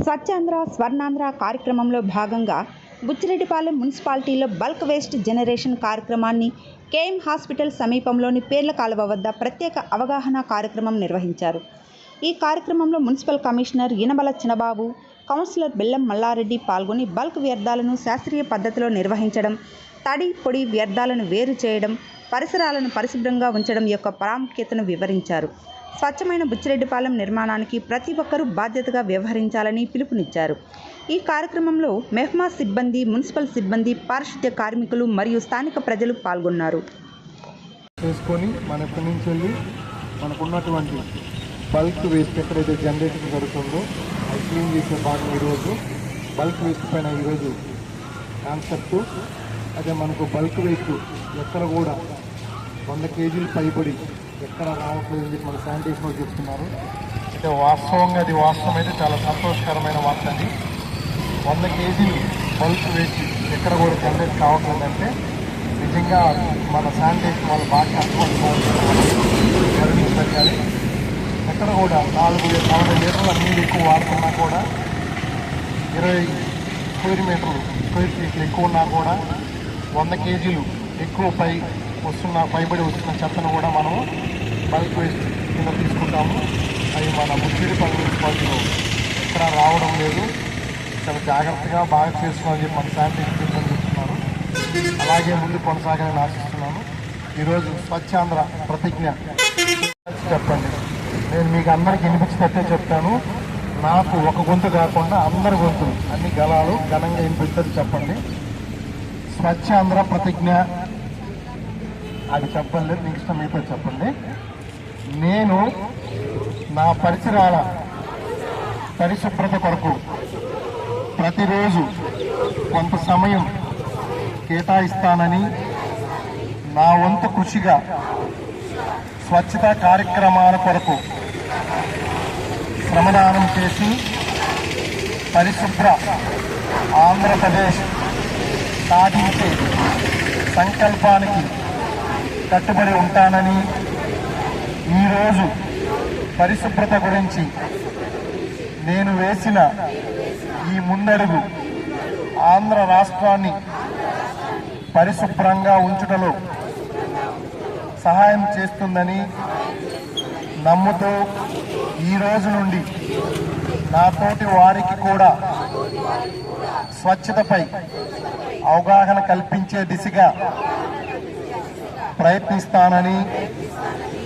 స్వచ్ఛాంధ్ర స్వర్ణాంధ్ర కార్యక్రమంలో భాగంగా బుచ్చిరెడ్డిపాలెం మున్సిపాలిటీలో బల్క్ వేస్ట్ జనరేషన్ కార్యక్రమాన్ని కేఎం హాస్పిటల్ సమీపంలోని పేర్ల కాలువ వద్ద ప్రత్యేక అవగాహన కార్యక్రమం నిర్వహించారు. ఈ కార్యక్రమంలో మున్సిపల్ కమిషనర్ ఇనబల చినబాబు, కౌన్సిలర్ బెల్లం మల్లారెడ్డి పాల్గొని బల్క్ వ్యర్థాలను శాస్త్రీయ పద్ధతిలో నిర్వహించడం, తడి పొడి వ్యర్థాలను వేరు చేయడం, పరిసరాలను పరిశుభ్రంగా ఉంచడం యొక్క ప్రాముఖ్యతను వివరించారు. స్వచ్ఛమైన బుచ్చిరెడ్డిపాలెం నిర్మాణానికి ప్రతి ఒక్కరూ బాధ్యతగా వ్యవహరించాలని పిలుపునిచ్చారు. ఈ కార్యక్రమంలో మెహ్మా సిబ్బంది, మున్సిపల్ సిబ్బంది, పారిశుద్ధ్య కార్మికులు మరియు స్థానిక ప్రజలు పాల్గొన్నారు. మనకున్నటువంటి బల్క్ వేస్ట్ ఎక్కడైతే జనరేషన్ జరుగుతుందో అది క్లీన్ చేసే భాగం ఈరోజు బల్క్ వేస్ట్ పైన ఈరోజు కాన్సెప్ట్. అదే మనకు బల్క్ వేస్ట్ ఎక్కడ కూడా 100 కేజీలు పైబడి ఎక్కడ రావట్లేదు అని చెప్పి మన శానిటేషన్ చెప్తున్నారు. అయితే వాస్తవంగా అది వాస్తవం అయితే చాలా సంతోషకరమైన వార్త అండి. 100 కేజీలు బల్క్ వేస్ట్ ఎక్కడ కూడా జనరేట్ కావట్లేదంటే నిజంగా మన శానిటేషన్ వాళ్ళు బాగా గర్వించాలి. ఎక్కడ కూడా 4 లీటర్ల నీళ్ళు ఎక్కువ వాడుతున్నా కూడా 20 స్క్వేర్ ఫీట్లు ఎక్కువ ఉన్నా కూడా 100 కేజీలు ఎక్కువ పైబడి వస్తున్న చెత్తను కూడా మనము బల్క్ వేస్ట్ కింద తీసుకుంటాము. అవి మన బుచ్చిరెడ్డిపాలెం మున్సిపాలిటీలో ఎక్కడ రావడం లేదు. చాలా జాగ్రత్తగా బాగా చేసుకోవాలని చెప్పి మన శానిటేషన్ సిబ్బంది చెప్తున్నారు. అలాగే ముందు కొనసాగాలని ఆశిస్తున్నాను. ఈరోజు స్వచ్ఛాంధ్ర ప్రతిజ్ఞ చెప్పండి. నేను మీకు అందరికి వినిపించేటట్టే చెప్తాను. నాకు ఒక గొంతు కాకుండా అందరి గొంతులు అన్ని గలాలు ఘనంగా వినిపిస్తుంది. చెప్పండి. స్వచ్ఛాంధ్ర ప్రతిజ్ఞ అది చెప్పండి. మీకు ఇష్టం మీతో చెప్పండి. నేను నా పరిసరాల పరిశుభ్రత కొరకు ప్రతిరోజు కొంత సమయం కేటాయిస్తానని, నా వంతు కృషిగా స్వచ్ఛతా కార్యక్రమాల కొరకు శ్రమదానం చేసి పరిశుభ్ర ఆంధ్రప్రదేశ్ సాధించే సంకల్పానికి కట్టుబడి ఉంటానని, ఈరోజు పరిశుభ్రత గురించి నేను వేసిన ఈ ముందడుగు ఆంధ్ర రాష్ట్రాన్ని పరిశుభ్రంగా ఉంచుటలో సహాయం చేస్తుందని నమ్ముతూ ఈ రోజు నుండి నాతోటి వారికి కూడా స్వచ్ఛతపై అవగాహన కల్పించే దిశగా ప్రయత్నిస్తానని,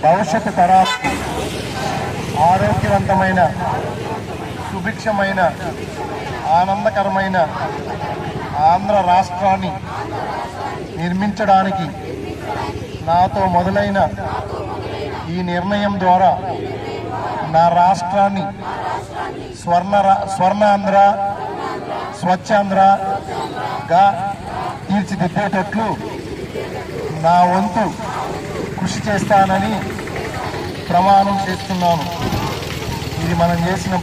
భవిష్యత్తు తరాలకు ఆరోగ్యవంతమైన, సుభిక్షమైన, ఆనందకరమైన ఆంధ్ర రాష్ట్రాన్ని నిర్మించడానికి నాతో మొదలైన ఈ నిర్ణయం ద్వారా నా రాష్ట్రాన్ని స్వర్ణాంధ్ర, స్వచ్ఛాంధ్రగా తీర్చిదిద్దేటట్లు నా వంతు కృషి చేస్తానని ప్రమాణం చేస్తున్నాను. ఇది మనం చేసిన